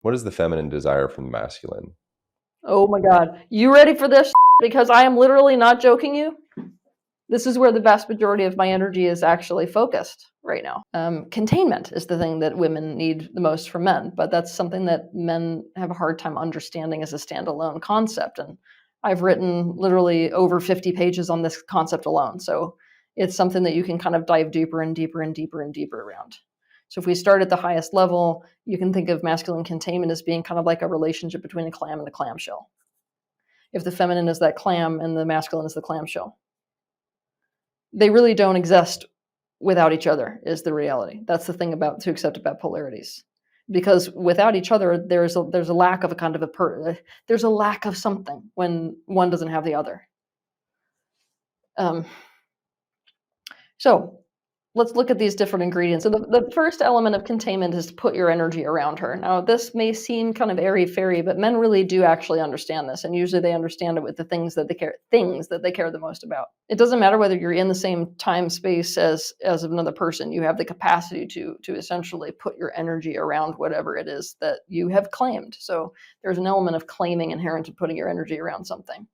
What is the feminine desire from the masculine? Oh my God. You ready for this? Because I am literally not joking you. This is where the vast majority of my energy is actually focused right now. Containment is the thing that women need the most from men, but that's something that men have a hard time understanding as a standalone concept. And I've written literally over 50 pages on this concept alone. So it's something that you can kind of dive deeper and deeper and deeper and deeper around. So if we start at the highest level, you can think of masculine containment as being kind of like a relationship between a clam and a clamshell. If the feminine is that clam and the masculine is the clamshell, they really don't exist without each other is the reality. That's the thing about to accept about polarities, because without each other, there's a lack of a kind of there's a lack of something when one doesn't have the other. So let's look at these different ingredients. So the first element of containment is to put your energy around her. Now, this may seem kind of airy-fairy, but men really do actually understand this, and usually they understand it with the things that they care the most about. It doesn't matter whether you're in the same time space as another person. You have the capacity to essentially put your energy around whatever it is that you have claimed. So there's an element of claiming inherent in putting your energy around something.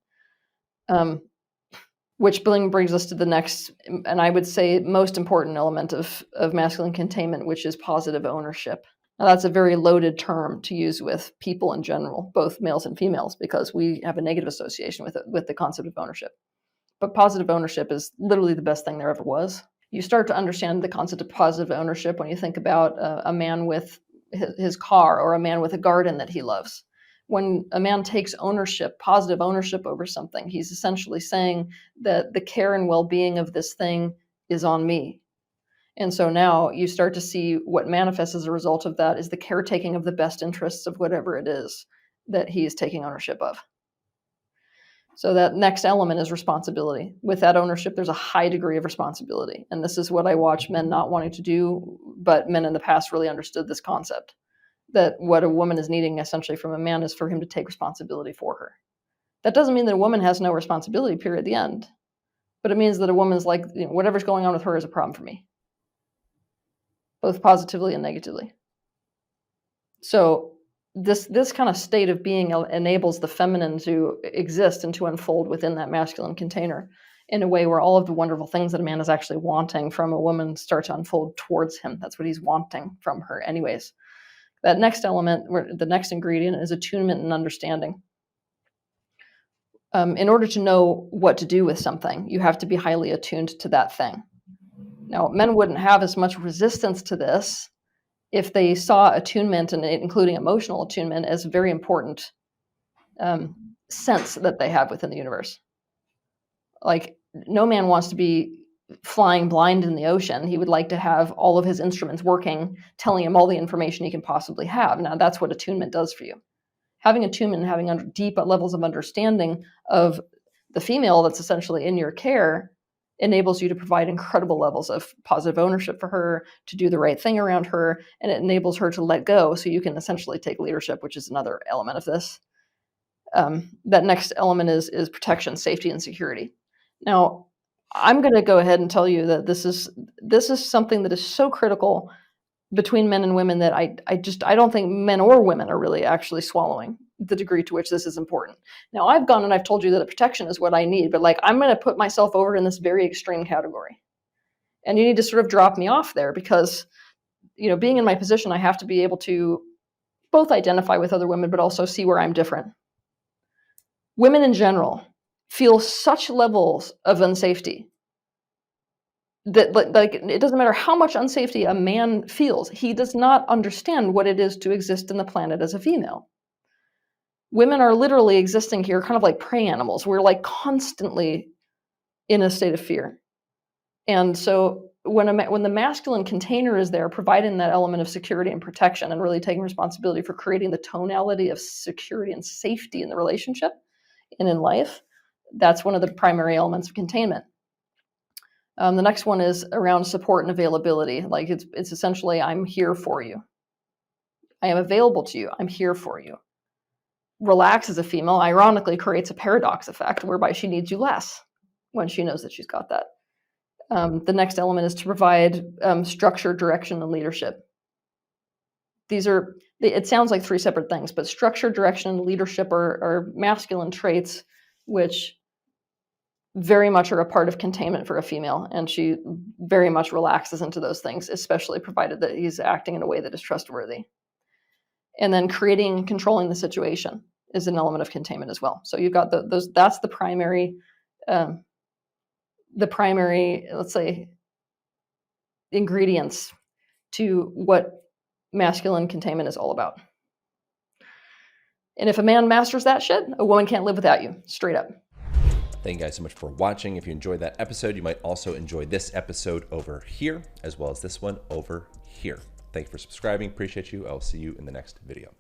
Which brings us to the next, and I would say most important element of masculine containment, which is positive ownership. Now, that's a very loaded term to use with people in general, both males and females, because we have a negative association with the concept of ownership. But positive ownership is literally the best thing there ever was. You start to understand the concept of positive ownership when you think about a man with his car, or a man with a garden that he loves. When a man takes ownership, positive ownership over something, he's essentially saying that the care and well-being of this thing is on me. And so now you start to see what manifests as a result of that is the caretaking of the best interests of whatever it is that he is taking ownership of. So that next element is responsibility. With that ownership, there's a high degree of responsibility. And this is what I watch men not wanting to do, but men in the past really understood this concept. That what a woman is needing essentially from a man is for him to take responsibility for her. That doesn't mean that a woman has no responsibility, period, at the end. But it means that a woman's like, whatever's going on with her is a problem for me, both positively and negatively. So this kind of state of being enables the feminine to exist and to unfold within that masculine container in a way where all of the wonderful things that a man is actually wanting from a woman start to unfold towards him. That's what he's wanting from her anyways. That next element, the next ingredient, is attunement and understanding. In order to know what to do with something, you have to be highly attuned to that thing. Now, men wouldn't have as much resistance to this if they saw attunement, and including emotional attunement, as a very important sense that they have within the universe. Like, no man wants to be flying blind in the ocean. He would like to have all of his instruments working, telling him all the information he can possibly have. Now, that's what attunement does for you. Having attunement and having deep levels of understanding of the female that's essentially in your care enables you to provide incredible levels of positive ownership for her, to do the right thing around her, and it enables her to let go so you can essentially take leadership, which is another element of this. That next element is protection, safety, and security. Now, I'm going to go ahead and tell you that this is something that is so critical between men and women that I don't think men or women are really actually swallowing the degree to which this is important. Now, I've gone and I've told you that protection is what I need, but like, I'm going to put myself over in this very extreme category. And you need to sort of drop me off there because, being in my position, I have to be able to both identify with other women, but also see where I'm different. Women in general feel such levels of unsafety that, like, it doesn't matter how much unsafety a man feels, he does not understand what it is to exist in the planet as a female. Women are literally existing here kind of like prey animals. We're like constantly in a state of fear. And so when the masculine container is there, providing that element of security and protection and really taking responsibility for creating the tonality of security and safety in the relationship and in life, that's one of the primary elements of containment. The next one is around support and availability. Like, it's essentially, I'm here for you. I am available to you. I'm here for you. Relax as a female, ironically, creates a paradox effect whereby she needs you less when she knows that she's got that. The next element is to provide structure, direction, and leadership. it sounds like three separate things, but structure, direction, and leadership are masculine traits, which very much are a part of containment for a female, and she very much relaxes into those things, especially provided that he's acting in a way that is trustworthy. And then creating and controlling the situation is an element of containment as well. So you've got those. That's the primary, let's say, ingredients to what masculine containment is all about. And if a man masters that shit, a woman can't live without you, straight up. Thank you guys so much for watching. If you enjoyed that episode, you might also enjoy this episode over here, as well as this one over here. Thank you for subscribing. Appreciate you. I'll see you in the next video.